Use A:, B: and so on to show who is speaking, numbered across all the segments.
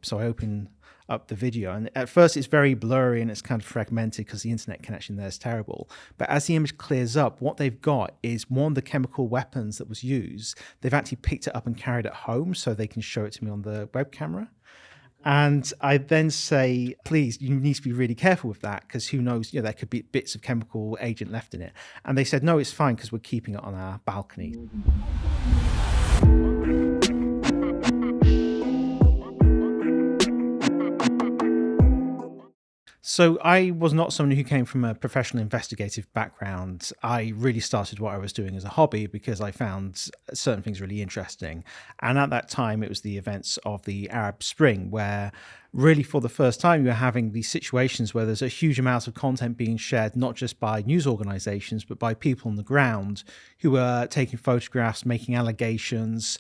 A: So I open up the video, and at first it's very blurry and it's kind of fragmented because the internet connection there is terrible. But as the image clears up, what they've got is one of the chemical weapons that was used. They've actually picked it up and carried it home so they can show it to me on the web camera. And I then say, please, you need to be really careful with that because who knows, there could be bits of chemical agent left in it. And they said, no, it's fine because we're keeping it on our balcony. So I was not someone who came from a professional investigative background. I really started what I was doing as a hobby because I found certain things really interesting. And at that time, it was the events of the Arab Spring, where really for the first time, you're having these situations where there's a huge amount of content being shared, not just by news organizations, but by people on the ground who are taking photographs, making allegations,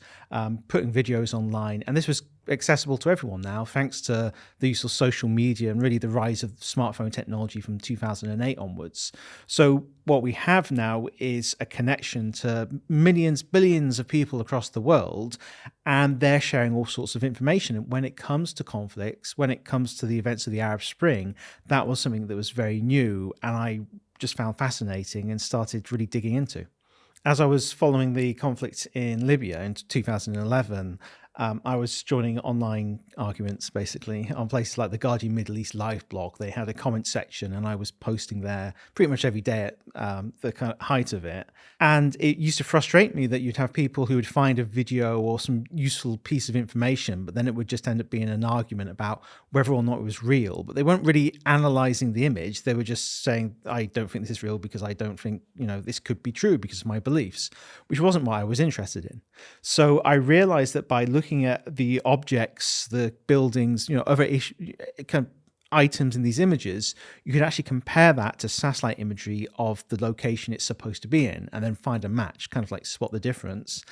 A: putting videos online. And this was accessible to everyone now, thanks to the use of social media and really the rise of smartphone technology from 2008 onwards. So what we have now is a connection to millions, billions of people across the world, and they're sharing all sorts of information. And when it comes to conflicts, when it comes to the events of the Arab Spring, that was something that was very new and I just found fascinating and started really digging into. As I was following the conflict in Libya in 2011, I was joining online arguments basically on places like the Guardian Middle East Live blog. They had a comment section and I was posting there pretty much every day at the kind of height of it. And it used to frustrate me that you'd have people who would find a video or some useful piece of information, but then it would just end up being an argument about whether or not it was real. But they weren't really analyzing the image. They were just saying, I don't think this is real because I don't think, this could be true because of my beliefs, which wasn't what I was interested in. So I realized that by looking at the objects, the buildings, other kind of items in these images, you could actually compare that to satellite imagery of the location it's supposed to be in and then find a match, kind of like spot the difference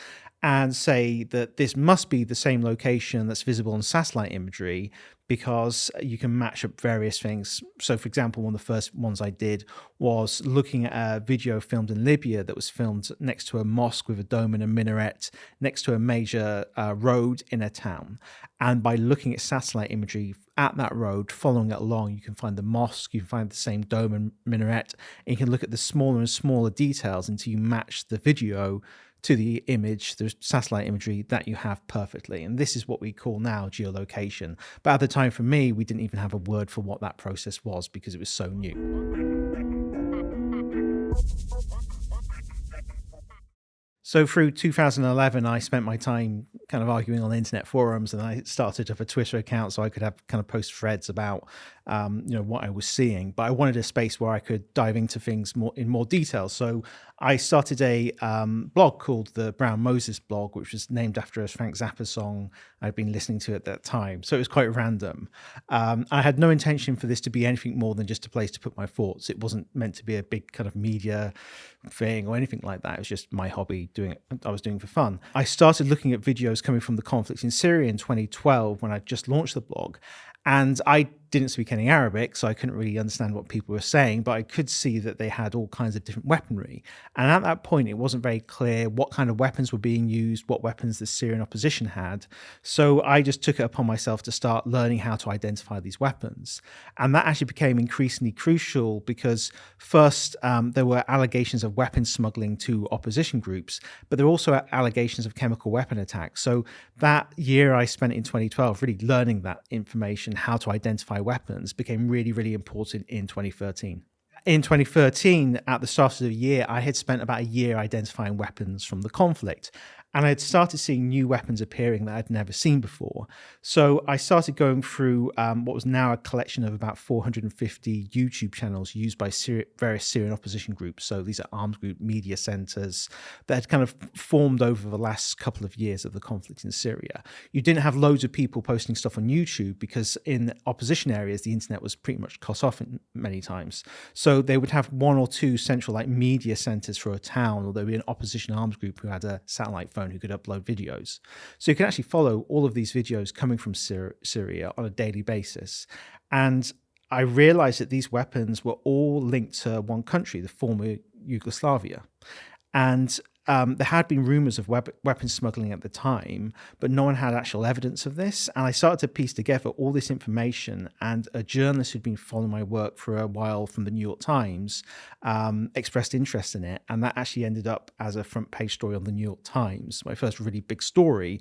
A: and say that this must be the same location that's visible on satellite imagery because you can match up various things. So, for example, one of the first ones I did was looking at a video filmed in Libya that was filmed next to a mosque with a dome and a minaret next to a major road in a town. And by looking at satellite imagery at that road, following it along, you can find the mosque, you can find the same dome and minaret, and you can look at the smaller and smaller details until you match the video to the image, the satellite imagery that you have perfectly. And this is what we call now geolocation. But at the time for me, we didn't even have a word for what that process was because it was so new. So through 2011, I spent my time kind of arguing on internet forums, and I started up a Twitter account so I could have kind of post threads about, what I was seeing. But I wanted a space where I could dive into things in more detail. So I started a blog called the Brown Moses blog, which was named after a Frank Zappa song I'd been listening to at that time. So it was quite random. I had no intention for this to be anything more than just a place to put my thoughts. It wasn't meant to be a big kind of media thing or anything like that. It was just my hobby I was doing for fun. I started looking at videos coming from the conflict in Syria in 2012 when I just launched the blog. And I didn't speak any Arabic, so I couldn't really understand what people were saying, but I could see that they had all kinds of different weaponry. And at that point, it wasn't very clear what kind of weapons were being used, what weapons the Syrian opposition had. So I just took it upon myself to start learning how to identify these weapons. And that actually became increasingly crucial because first, there were allegations of weapons smuggling to opposition groups, but there were also allegations of chemical weapon attacks. So that year I spent in 2012 really learning that information, how to identify weapons, became really, really important in 2013. In 2013, at the start of the year, I had spent about a year identifying weapons from the conflict. And I had started seeing new weapons appearing that I'd never seen before. So I started going through what was now a collection of about 450 YouTube channels used by various Syrian opposition groups. So these are arms group media centers that had kind of formed over the last couple of years of the conflict in Syria. You didn't have loads of people posting stuff on YouTube because in opposition areas, the internet was pretty much cut off many times. So they would have one or two central media centers for a town, or there would be an opposition arms group who had a satellite phone who could upload videos. So you can actually follow all of these videos coming from Syria on a daily basis. And I realized that these weapons were all linked to one country, the former Yugoslavia. And there had been rumors of weapons smuggling at the time, but no one had actual evidence of this. And I started to piece together all this information, and a journalist who'd been following my work for a while from the New York Times expressed interest in it. And that actually ended up as a front page story on the New York Times, my first really big story,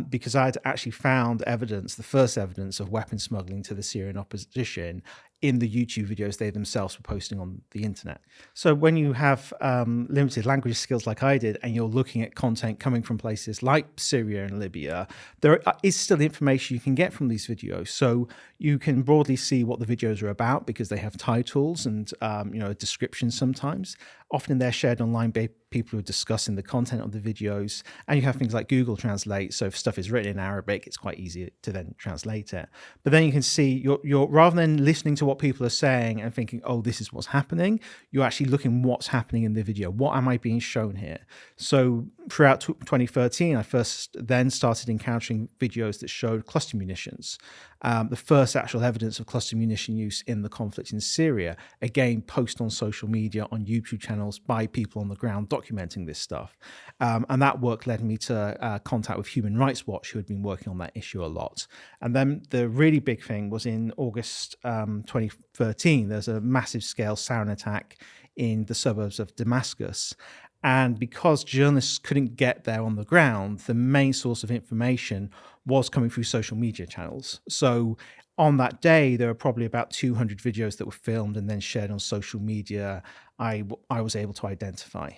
A: because I had actually found evidence, the first evidence of weapons smuggling to the Syrian opposition in the YouTube videos they themselves were posting on the internet. So when you have limited language skills like I did, and you're looking at content coming from places like Syria and Libya, there is still information you can get from these videos. So you can broadly see what the videos are about because they have titles and a description sometimes. Often they're shared online by people who are discussing the content of the videos, and you have things like Google Translate. So if stuff is written in Arabic, it's quite easy to then translate it. But then you can see you're rather than listening to what people are saying and thinking, oh, this is what's happening, you're actually looking what's happening in the video. What am I being shown here? So throughout 2013, I first then started encountering videos that showed cluster munitions. The first actual evidence of cluster munition use in the conflict in Syria, again, posted on social media, on YouTube channels by people on the ground documenting this stuff. And that work led me to contact with Human Rights Watch, who had been working on that issue a lot. And then the really big thing was in August 2013, there's a massive scale sarin attack in the suburbs of Damascus. And because journalists couldn't get there on the ground, the main source of information was coming through social media channels. So on that day, there were probably about 200 videos that were filmed and then shared on social media I was able to identify.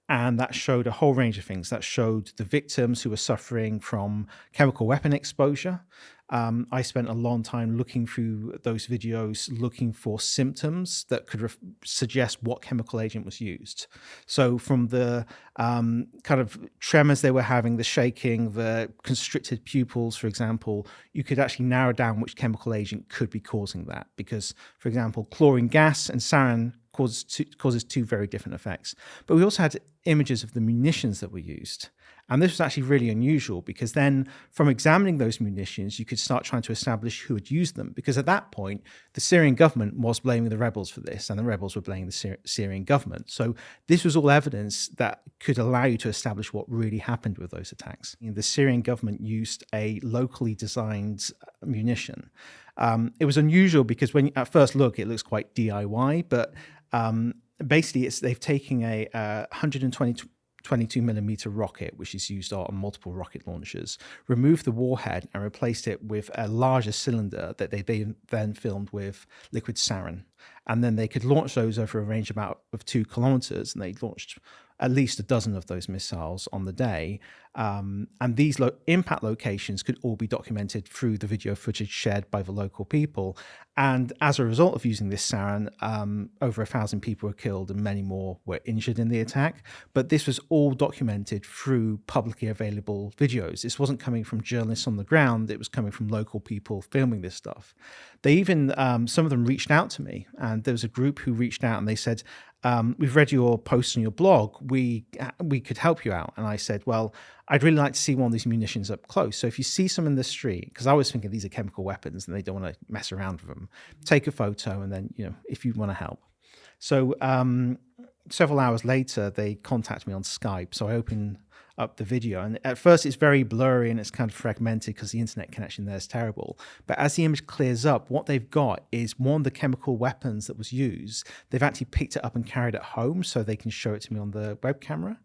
A: And that showed a whole range of things. That showed the victims who were suffering from chemical weapon exposure. I spent a long time looking through those videos, looking for symptoms that could suggest what chemical agent was used. So from the kind of tremors they were having, the shaking, the constricted pupils, for example, you could actually narrow down which chemical agent could be causing that. Because, for example, chlorine gas and sarin causes two very different effects. But we also had images of the munitions that were used. And this was actually really unusual because then from examining those munitions, you could start trying to establish who had used them. Because at that point, the Syrian government was blaming the rebels for this, and the rebels were blaming the Syrian government. So this was all evidence that could allow you to establish what really happened with those attacks. The Syrian government used a locally designed munition. It was unusual because when at first look, it looks quite DIY, but basically they've taken a 122 millimeter rocket, which is used on multiple rocket launchers, removed the warhead and replaced it with a larger cylinder that they then filled with liquid sarin. And then they could launch those over a range of 2 kilometers, and they launched at least a dozen of those missiles on the day. And these impact locations could all be documented through the video footage shared by the local people. And as a result of using this sarin, over 1,000 people were killed and many more were injured in the attack. But this was all documented through publicly available videos. This wasn't coming from journalists on the ground. It was coming from local people filming this stuff. They even, some of them reached out to me, and there was a group who reached out and they said, we've read your posts on your blog. We could help you out. And I said, well, I'd really like to see one of these munitions up close. So if you see some in the street, because I was thinking these are chemical weapons and they don't want to mess around with them, take a photo and then, if you want to help. So several hours later, they contacted me on Skype. So I opened up the video, and at first it's very blurry and it's kind of fragmented because the internet connection there is terrible. But as the image clears up, what they've got is one of the chemical weapons that was used. They've actually picked it up and carried it home so they can show it to me on the web camera.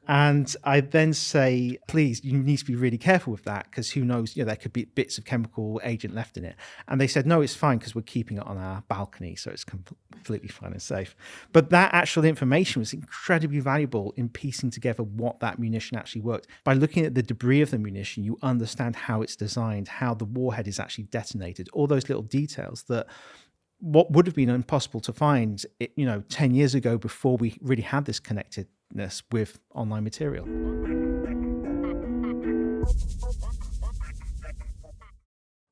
A: And I then say, please, you need to be really careful with that because who knows, there could be bits of chemical agent left in it. And they said, no, it's fine because we're keeping it on our balcony, so it's completely fine and safe. But that actual information was incredibly valuable in piecing together what that munition actually worked. By looking at the debris of the munition, you understand how it's designed, how the warhead is actually detonated, all those little details that what would have been impossible to find, 10 years ago before we really had this connectedness with online material.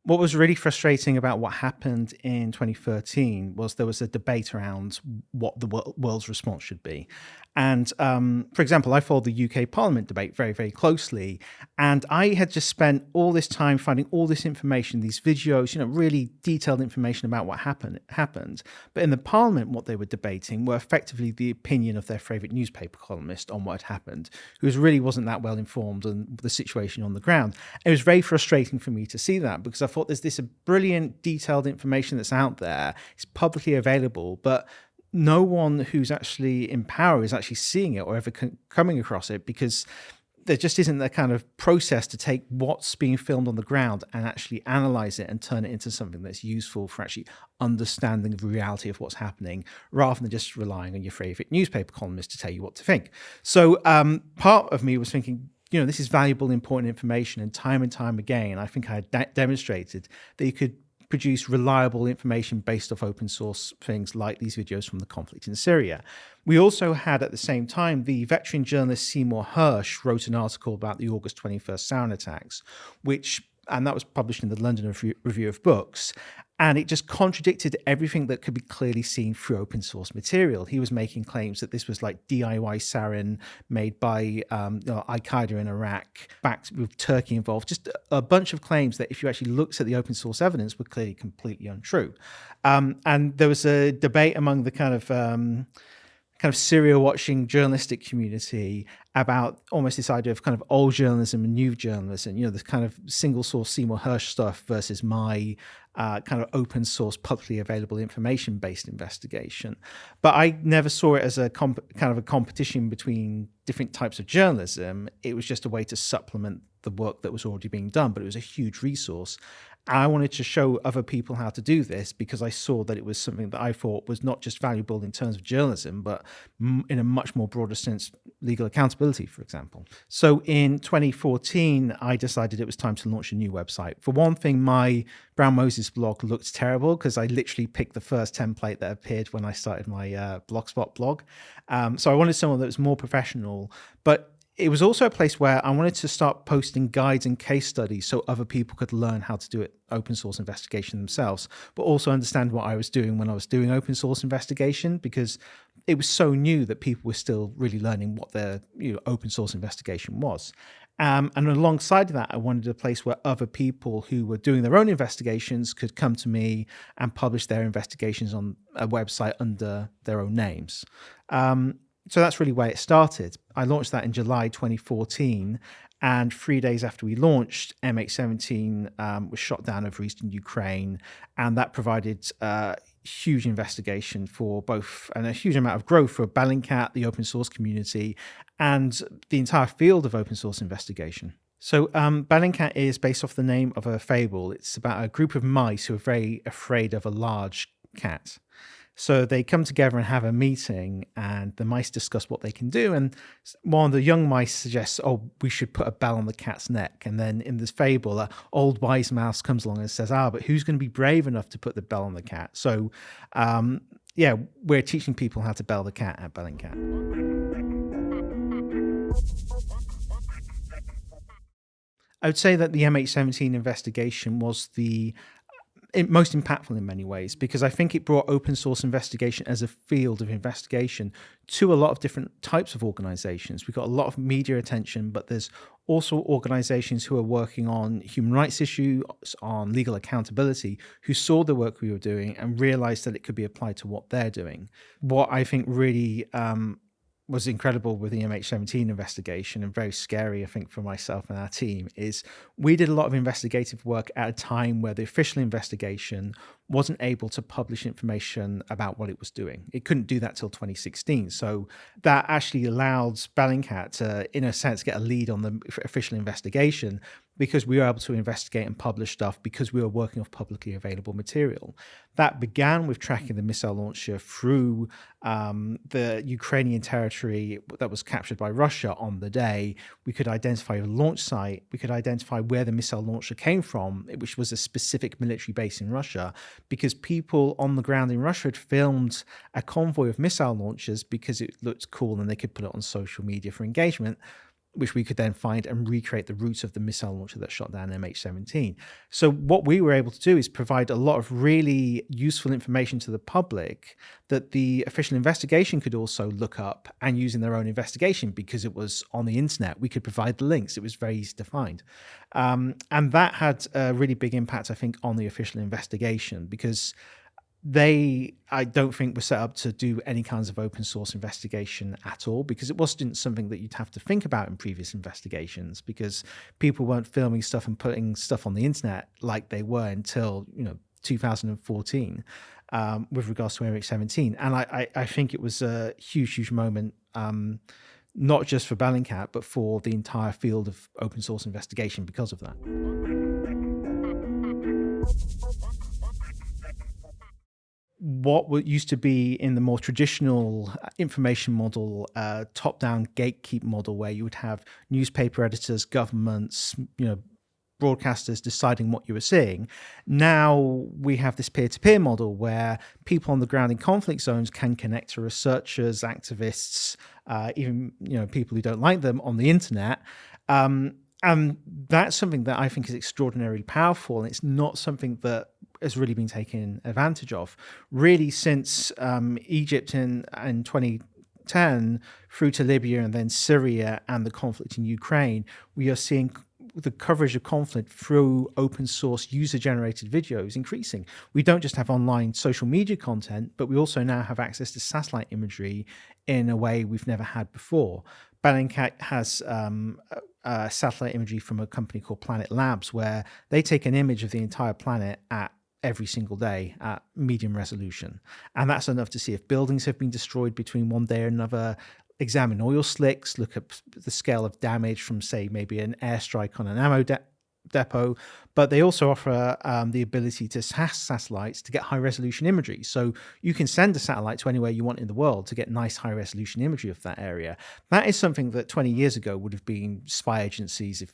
A: What was really frustrating about what happened in 2013 was there was a debate around what the world's response should be. And for example, I followed the UK Parliament debate very, very closely. And I had just spent all this time finding all this information, these videos, really detailed information about what happened. But in the Parliament, what they were debating were effectively the opinion of their favourite newspaper columnist on what had happened, who really wasn't that well informed on the situation on the ground. It was very frustrating for me to see that, because I thought there's this brilliant, detailed information that's out there. It's publicly available, but no one who's actually in power is actually seeing it or ever coming across it, because there just isn't that kind of process to take what's being filmed on the ground and actually analyze it and turn it into something that's useful for actually understanding the reality of what's happening, rather than just relying on your favorite newspaper columnist to tell you what to think. So part of me was thinking, this is valuable, important information, and time again, I think I had demonstrated that you could produce reliable information based off open source things like these videos from the conflict in Syria. We also had, at the same time, the veteran journalist Seymour Hersh wrote an article about the August 21st sarin attacks, and that was published in the London Review of Books. And it just contradicted everything that could be clearly seen through open source material. He was making claims that this was like DIY sarin made by Al-Qaeda in Iraq, backed with Turkey involved. Just a bunch of claims that, if you actually looked at the open source evidence, were clearly completely untrue. And there was a debate among the kind of serial watching journalistic community about almost this idea of kind of old journalism and new journalism, this kind of single source Seymour Hersh stuff versus my kind of open source, publicly available information based investigation. But I never saw it as a kind of a competition between different types of journalism. It was just a way to supplement the work that was already being done, but it was a huge resource. I wanted to show other people how to do this, because I saw that it was something that I thought was not just valuable in terms of journalism, but in a much more broader sense, legal accountability, for example. So in 2014, I decided it was time to launch a new website. For one thing, my Brown Moses blog looked terrible, because I literally picked the first template that appeared when I started my Blogspot blog. So I wanted someone that was more professional, but it was also a place where I wanted to start posting guides and case studies so other people could learn how to do it, open source investigation themselves, but also understand what I was doing when I was doing open source investigation, because it was so new that people were still really learning what their open source investigation was. And alongside that, I wanted a place where other people who were doing their own investigations could come to me and publish their investigations on a website under their own names. So that's really where it started. I launched that in July 2014, and 3 days after we launched, MH17 was shot down over eastern Ukraine, and that provided huge investigation for both, and a huge amount of growth for Bellingcat, the open source community, and the entire field of open source investigation. So Bellingcat is based off the name of a fable. It's about a group of mice who are very afraid of a large cat. So they come together and have a meeting, and the mice discuss what they can do. And one of the young mice suggests, we should put a bell on the cat's neck. And then in this fable, an old wise mouse comes along and says, but who's going to be brave enough to put the bell on the cat? So, we're teaching people how to bell the cat at Bellingcat. I would say that the MH17 investigation was the most impactful in many ways, because I think it brought open source investigation as a field of investigation to a lot of different types of organizations. We got a lot of media attention, but there's also organizations who are working on human rights issues, on legal accountability, who saw the work we were doing and realized that it could be applied to what they're doing. What I think really was incredible with the MH17 investigation, and very scary, I think, for myself and our team, is we did a lot of investigative work at a time where the official investigation wasn't able to publish information about what it was doing. It couldn't do that till 2016. So that actually allowed Bellingcat to, in a sense, get a lead on the official investigation, because we were able to investigate and publish stuff because we were working off publicly available material. That began with tracking the missile launcher through the Ukrainian territory that was captured by Russia on the day. We could identify the launch site. We could identify where the missile launcher came from, which was a specific military base in Russia, because people on the ground in Russia had filmed a convoy of missile launchers because it looked cool and they could put it on social media for engagement. which we could then find and recreate the route of the missile launcher that shot down MH17. So what we were able to do is provide a lot of really useful information to the public that the official investigation could also look up and use in their own investigation, because it was on the internet. We could provide the links. It was very easy to find. And that had a really big impact, I think, on the official investigation, because I don't think, were set up to do any kinds of open source investigation at all, because it wasn't something that you'd have to think about in previous investigations, because people weren't filming stuff and putting stuff on the internet like they were until 2014 with regards to MH17. And I think it was a huge moment, not just for Bellingcat, but for the entire field of open source investigation because of that. What used to be in the more traditional information model, top-down gatekeep model, where you would have newspaper editors, governments, broadcasters deciding what you were seeing. Now we have this peer-to-peer model where people on the ground in conflict zones can connect to researchers, activists, even people who don't like them on the internet. And that's something that I think is extraordinarily powerful, and it's not something that has really been taken advantage of. Really, since Egypt in 2010 through to Libya and then Syria and the conflict in Ukraine, we are seeing the coverage of conflict through open source user-generated videos increasing. We don't just have online social media content, but we also now have access to satellite imagery in a way we've never had before. Bellingcat has satellite imagery from a company called Planet Labs, where they take an image of the entire planet every single day at medium resolution. And that's enough to see if buildings have been destroyed between one day or another, examine oil slicks, look at the scale of damage from, say, maybe an airstrike on an ammo depot. But they also offer the ability to satellites to get high-resolution imagery. So you can send a satellite to anywhere you want in the world to get nice high-resolution imagery of that area. That is something that 20 years ago would have been spy agencies, if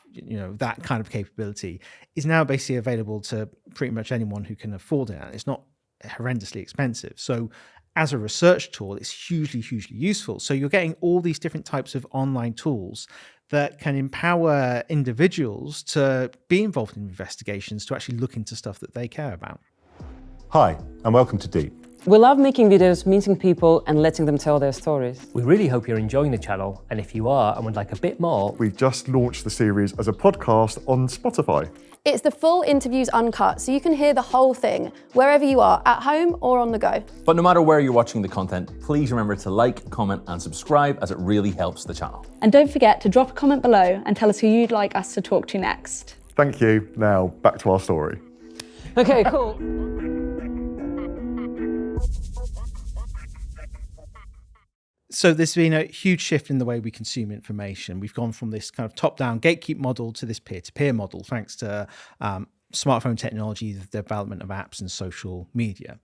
A: that kind of capability is now basically available to pretty much anyone who can afford it. And it's not horrendously expensive. So as a research tool, it's hugely useful. So you're getting all these different types of online tools that can empower individuals to be involved in investigations, to actually look into stuff that they care about.
B: Hi, and welcome to Deep.
C: We love making videos, meeting people, and letting them tell their stories.
D: We really hope you're enjoying the channel, and if you are and would like a bit more,
B: We've just launched the series as a podcast on Spotify.
E: It's the full interviews uncut, so you can hear the whole thing, wherever you are, at home or on the go.
F: But no matter where you're watching the content, please remember to like, comment, and subscribe, as it really helps the channel.
G: And don't forget to drop a comment below and tell us who you'd like us to talk to next.
B: Thank you. Now, back to our story.
C: Okay, cool.
A: So there's been a huge shift in the way we consume information. We've gone from this kind of top-down gatekeep model to this peer-to-peer model, thanks to smartphone technology, the development of apps and social media.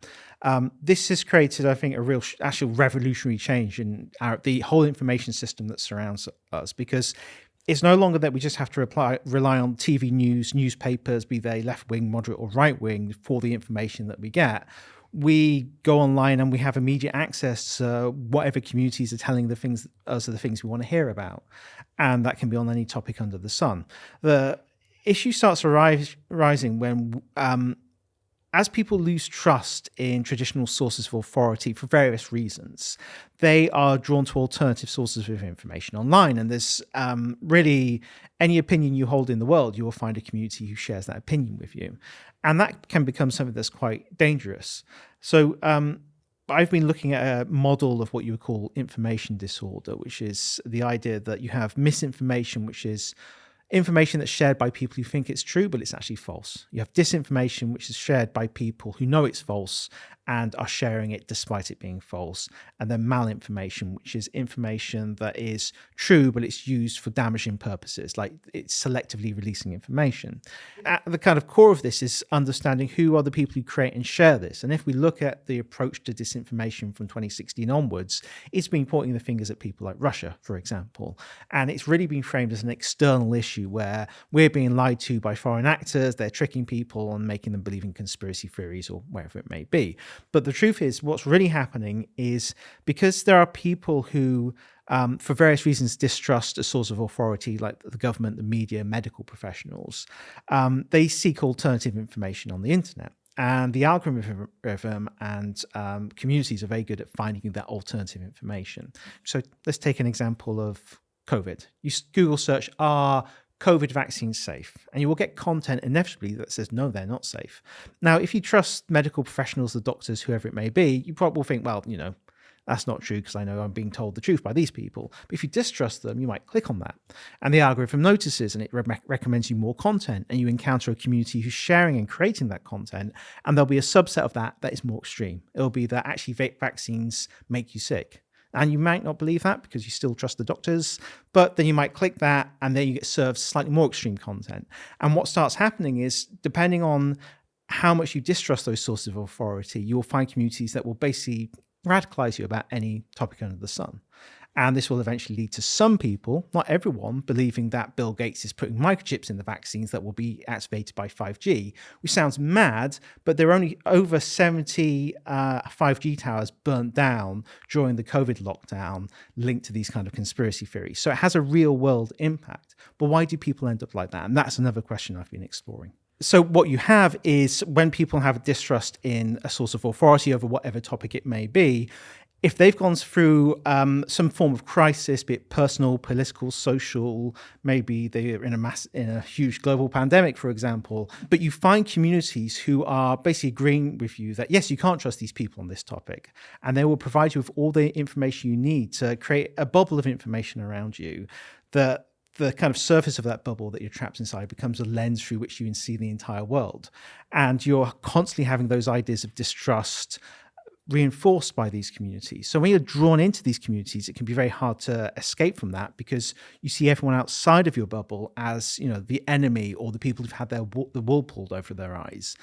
A: This has created, I think, a real actual revolutionary change in the whole information system that surrounds us, because it's no longer that we just have to rely on TV news, newspapers, be they left-wing, moderate or right-wing, for the information that we get. We go online and we have immediate access to whatever communities are telling us the things we want to hear about. And that can be on any topic under the sun. The issue starts rising when, as people lose trust in traditional sources of authority for various reasons, they are drawn to alternative sources of information online. And there's really any opinion you hold in the world, you will find a community who shares that opinion with you. And that can become something that's quite dangerous. So I've been looking at a model of what you would call information disorder, which is the idea that you have misinformation, which is information that's shared by people who think it's true, but it's actually false. You have disinformation, which is shared by people who know it's false and are sharing it despite it being false. And then malinformation, which is information that is true, but it's used for damaging purposes, like it's selectively releasing information. At the kind of core of this is understanding who are the people who create and share this. And if we look at the approach to disinformation from 2016 onwards, it's been pointing the fingers at people like Russia, for example. And it's really been framed as an external issue where we're being lied to by foreign actors, they're tricking people and making them believe in conspiracy theories or wherever it may be. But the truth is, what's really happening is because there are people who, for various reasons, distrust a source of authority like the government, the media, medical professionals, they seek alternative information on the internet. And the algorithm and communities are very good at finding that alternative information. So let's take an example of COVID. You Google search, are COVID vaccines safe? And you will get content inevitably that says, no, they're not safe. Now, if you trust medical professionals, the doctors, whoever it may be, you probably will think, well, that's not true because I know I'm being told the truth by these people. But if you distrust them, you might click on that. And the algorithm notices and it recommends you more content, and you encounter a community who's sharing and creating that content. And there'll be a subset of that is more extreme. It'll be that actually vaccines make you sick. And you might not believe that because you still trust the doctors, but then you might click that and then you get served slightly more extreme content. And what starts happening is, depending on how much you distrust those sources of authority, you'll find communities that will basically radicalize you about any topic under the sun. And this will eventually lead to some people, not everyone, believing that Bill Gates is putting microchips in the vaccines that will be activated by 5G, which sounds mad, but there are only over 70 5G towers burnt down during the COVID lockdown linked to these kind of conspiracy theories. So it has a real world impact. But why do people end up like that? And that's another question I've been exploring. So what you have is, when people have distrust in a source of authority over whatever topic it may be, if they've gone through some form of crisis, be it personal, political, social, maybe they're in a huge global pandemic, for example, but you find communities who are basically agreeing with you that, yes, you can't trust these people on this topic, and they will provide you with all the information you need to create a bubble of information around you. That the kind of surface of that bubble that you're trapped inside becomes a lens through which you can see the entire world. And you're constantly having those ideas of distrust reinforced by these communities. So when you're drawn into these communities, it can be very hard to escape from that, because you see everyone outside of your bubble as, the enemy or the people who've had the wool pulled over their eyes,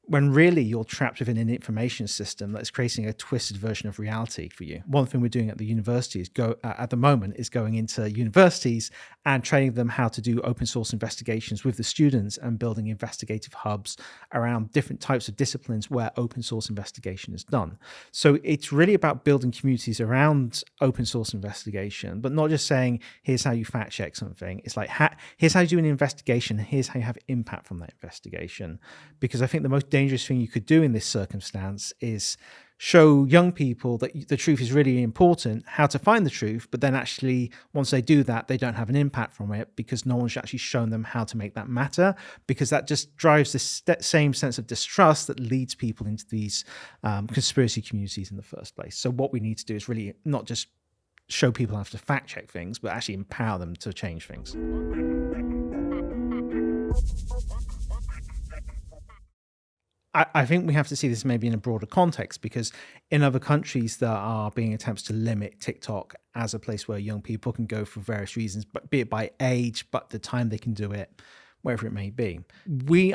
A: when really you're trapped within an information system that's creating a twisted version of reality for you. One thing we're doing at the university is at the moment is going into universities and training them how to do open source investigations with the students, and building investigative hubs around different types of disciplines where open source investigation is done. So it's really about building communities around open source investigation, but not just saying, here's how you fact check something. It's like, here's how you do an investigation, here's how you have impact from that investigation. Because I think the most dangerous thing you could do in this circumstance is show young people that the truth is really important, how to find the truth, but then actually once they do that, they don't have an impact from it because no one's actually shown them how to make that matter, because that just drives this same sense of distrust that leads people into these conspiracy communities in the first place. So what we need to do is really not just show people how to fact check things, but actually empower them to change things. I think we have to see this maybe in a broader context, because in other countries there are being attempts to limit TikTok as a place where young people can go for various reasons, but be it by age, but the time they can do it, wherever it may be.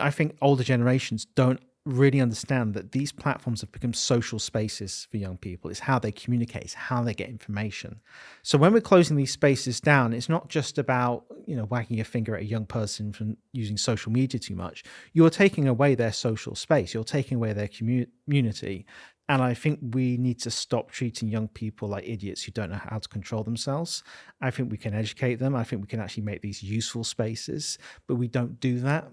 A: I think older generations don't really understand that these platforms have become social spaces for young people. It's how they communicate, it's how they get information. So when we're closing these spaces down, it's not just about, wagging your finger at a young person from using social media too much. You're taking away their social space. You're taking away their community. And I think we need to stop treating young people like idiots who don't know how to control themselves. I think we can educate them. I think we can actually make these useful spaces, but we don't do that.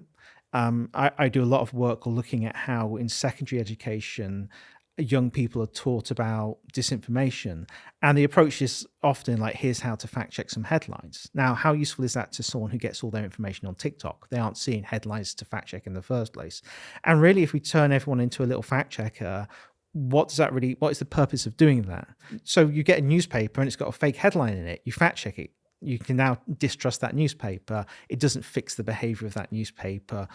A: I do a lot of work looking at how in secondary education, young people are taught about disinformation. And the approach is often like, here's how to fact check some headlines. Now, how useful is that to someone who gets all their information on TikTok? They aren't seeing headlines to fact check in the first place. And really, if we turn everyone into a little fact checker, what is the purpose of doing that? So you get a newspaper and it's got a fake headline in it. You fact check it. You can now distrust that newspaper. It doesn't fix the behavior of that newspaper,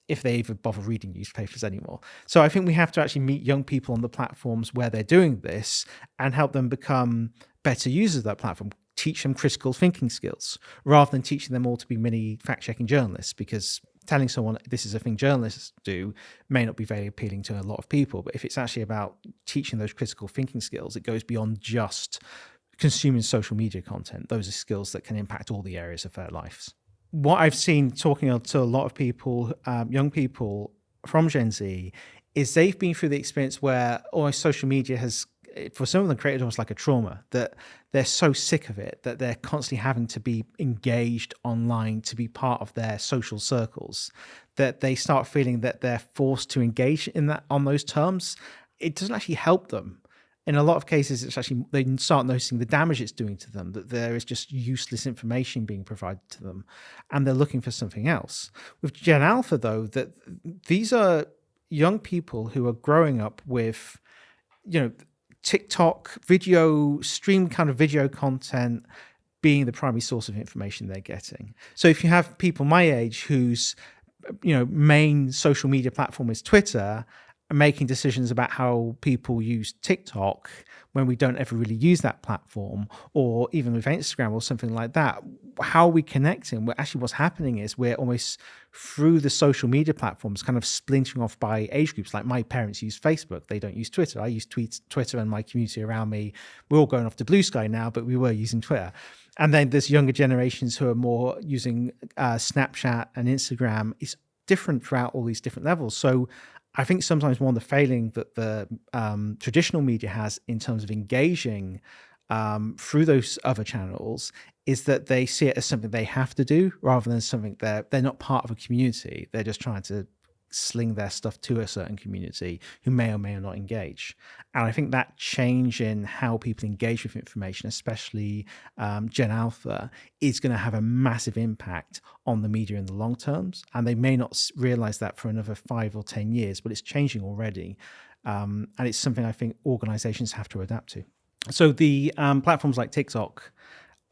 A: if they even bother reading newspapers anymore. So I think we have to actually meet young people on the platforms where they're doing this and help them become better users of that platform. Teach them critical thinking skills rather than teaching them all to be mini fact-checking journalists, because telling someone this is a thing journalists do may not be very appealing to a lot of people. But if it's actually about teaching those critical thinking skills, it goes beyond just consuming social media content. Those are skills that can impact all the areas of their lives. What I've seen talking to a lot of people, young people from Gen Z, is they've been through the experience where almost social media has, for some of them, created almost like a trauma, that they're so sick of it that they're constantly having to be engaged online to be part of their social circles, that they start feeling that they're forced to engage in that on those terms. It doesn't actually help them. In a lot of cases, it's actually, they start noticing the damage it's doing to them, that there is just useless information being provided to them, and they're looking for something else. With Gen Alpha, though, that these are young people who are growing up with, TikTok stream kind of video content being the primary source of information they're getting. So if you have people my age whose main social media platform is Twitter, making decisions about how people use TikTok when we don't ever really use that platform, or even with Instagram or something like that, how are we connecting? Well, actually, what's happening is we're almost through the social media platforms kind of splintering off by age groups. Like my parents use Facebook, they don't use Twitter. I use Twitter, and my community around me, we're all going off to Blue Sky now, but we were using Twitter. And then there's younger generations who are more using Snapchat and Instagram. It's different throughout all these different levels. So I think sometimes one of the failing that the traditional media has in terms of engaging through those other channels is that they see it as something they have to do rather than something they're not part of a community. They're just trying to sling their stuff to a certain community who may or may not engage. And I think that change in how people engage with information, especially Gen Alpha, is going to have a massive impact on the media in the long terms. And they may not realize that for another 5 or 10 years, but it's changing already. And it's something I think organizations have to adapt to. So the platforms like TikTok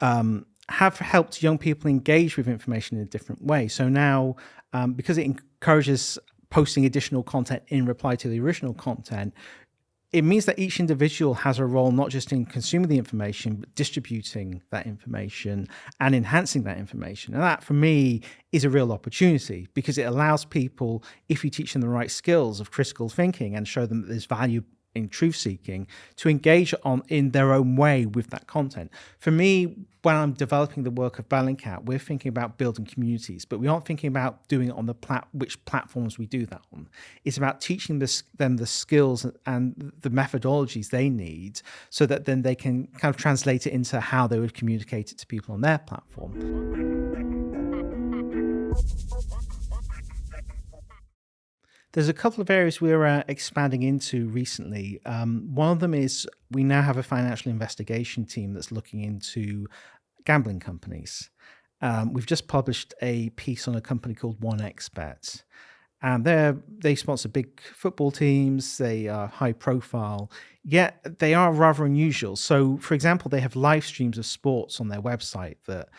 A: have helped young people engage with information in a different way. So now, because it encourages posting additional content in reply to the original content, it means that each individual has a role not just in consuming the information, but distributing that information and enhancing that information. And that, for me, is a real opportunity, because it allows people, if you teach them the right skills of critical thinking and show them that there's value in truth seeking, to engage in their own way with that content. For me, when I'm developing the work of Bellingcat, we're thinking about building communities, but we aren't thinking about doing it on which platforms we do that on. It's about teaching them the skills and the methodologies they need, so that then they can kind of translate it into how they would communicate it to people on their platform. There's a couple of areas we're expanding into recently. One of them is we now have a financial investigation team that's looking into gambling companies. We've just published a piece on a company called OneXBet. And they sponsor big football teams, they are high profile, yet they are rather unusual. So, for example, they have live streams of sports on their website that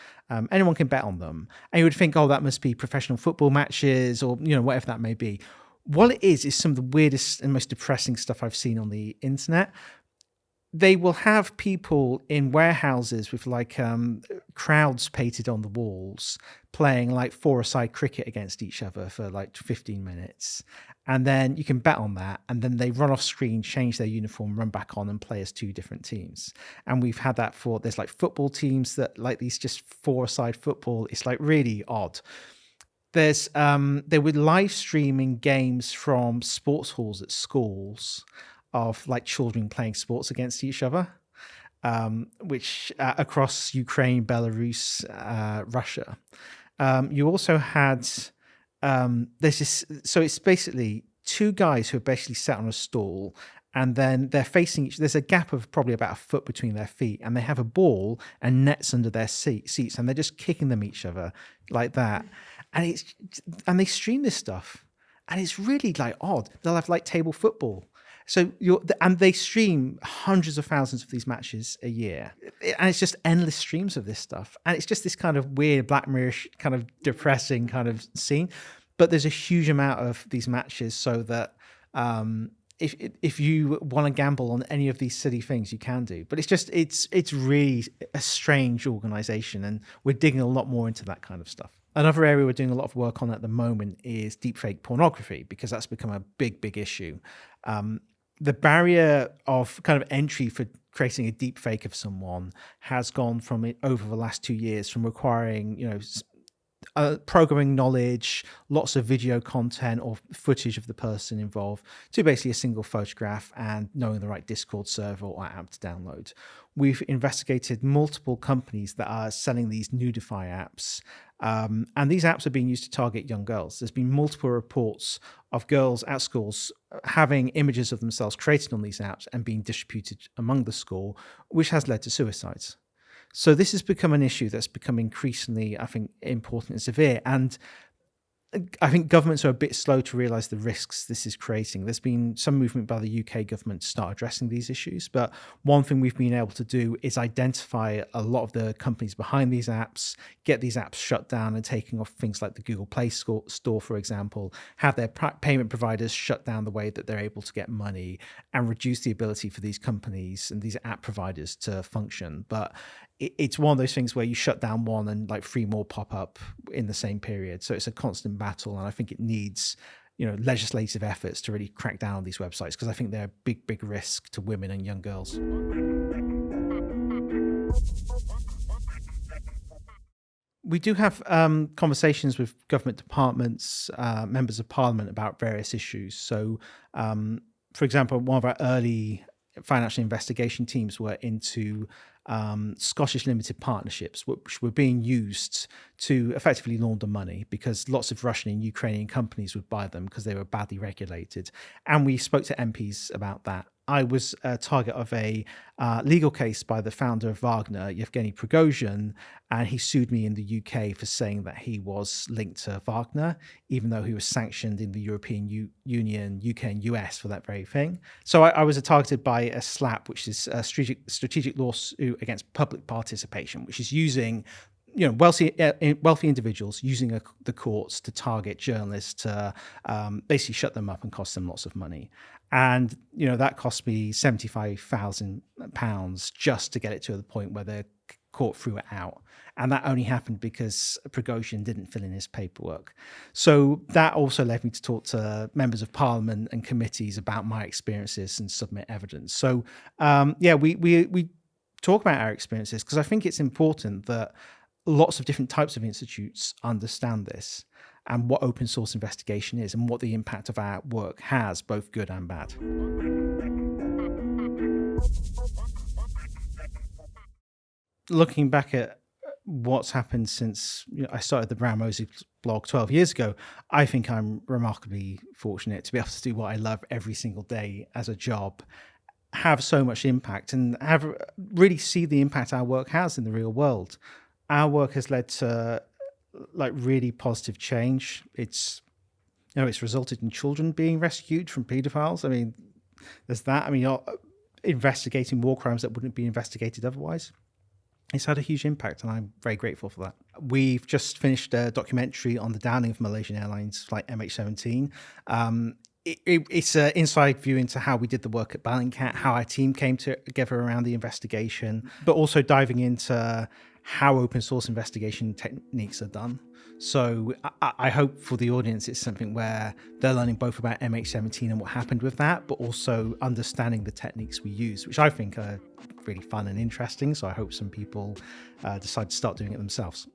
A: anyone can bet on them. And you would think, oh, that must be professional football matches or whatever that may be. What it is some of the weirdest and most depressing stuff I've seen on the internet. They will have people in warehouses with crowds painted on the walls playing like four-a-side cricket against each other for like 15 minutes. And then you can bet on that. And then they run off screen, change their uniform, run back on and play as two different teams. And we've had that there's like football teams that like these just four-a-side football. It's like really odd. They were live streaming games from sports halls at schools of like children playing sports against each other, which across Ukraine, Belarus, Russia. You also had so it's basically two guys who are basically sat on a stool, and then they're facing there's a gap of probably about a foot between their feet, and they have a ball and nets under their seats, and they're just kicking them each other like that. And they stream this stuff, and it's really like odd. They'll have like table football. So and they stream hundreds of thousands of these matches a year, and it's just endless streams of this stuff. And it's just this kind of weird Black Mirror-ish kind of depressing kind of scene. But there's a huge amount of these matches, so that if you want to gamble on any of these silly things, you can do. But it's really a strange organization, and we're digging a lot more into that kind of stuff. Another area we're doing a lot of work on at the moment is deepfake pornography, because that's become a big issue. The barrier of kind of entry for creating a deepfake of someone has gone from over the last 2 years from requiring, programming knowledge, lots of video content or footage of the person involved, to basically a single photograph and knowing the right Discord server or app to download. We've investigated multiple companies that are selling these nudify apps, and these apps are being used to target young girls. There's been multiple reports of girls at schools having images of themselves created on these apps and being distributed among the school, which has led to suicides. So this has become an issue that's become increasingly, I think, important and severe. And I think governments are a bit slow to realise the risks this is creating. There's been some movement by the UK government to start addressing these issues, but one thing we've been able to do is identify a lot of the companies behind these apps, get these apps shut down and taking off things like the Google Play Store, for example, have their payment providers shut down the way that they're able to get money, and reduce the ability for these companies and these app providers to function. But it's one of those things where you shut down one and like 3 more pop up in the same period. So it's a constant battle, and I think it needs, legislative efforts to really crack down on these websites, because I think they're a big risk to women and young girls. We do have conversations with government departments, members of parliament about various issues. So, for example, one of our early financial investigation teams were into Scottish limited partnerships, which were being used to effectively launder money, because lots of Russian and Ukrainian companies would buy them because they were badly regulated. And we spoke to MPs about that. I was a target of a legal case by the founder of Wagner, Yevgeny Prigozhin, and he sued me in the UK for saying that he was linked to Wagner, even though he was sanctioned in the European Union, UK and US for that very thing. So I was targeted by a SLAP, which is a strategic lawsuit against public participation, which is using wealthy individuals using the courts to target journalists to basically shut them up and cost them lots of money. And, that cost me £75,000 just to get it to the point where the court threw it out. And that only happened because Prigozhin didn't fill in his paperwork. So that also led me to talk to members of parliament and committees about my experiences and submit evidence. So, we talk about our experiences, because I think it's important that lots of different types of institutes understand this and what open source investigation is and what the impact of our work has, both good and bad. Looking back at what's happened since I started the Brown Mosey blog 12 years ago, I think I'm remarkably fortunate to be able to do what I love every single day as a job, have so much impact, and have really see the impact our work has in the real world. Our work has led to really positive change. It's resulted in children being rescued from paedophiles. I mean, there's that. I mean, you're investigating war crimes that wouldn't be investigated otherwise. It's had a huge impact, and I'm very grateful for that. We've just finished a documentary on the downing of Malaysian Airlines flight MH17. It's an inside view into how we did the work at Bellingcat, how our team came together around the investigation, but also diving into how open source investigation techniques are done. So I hope for the audience it's something where they're learning both about MH17 and what happened with that, but also understanding the techniques we use, which I think are really fun and interesting. So I hope some people decide to start doing it themselves.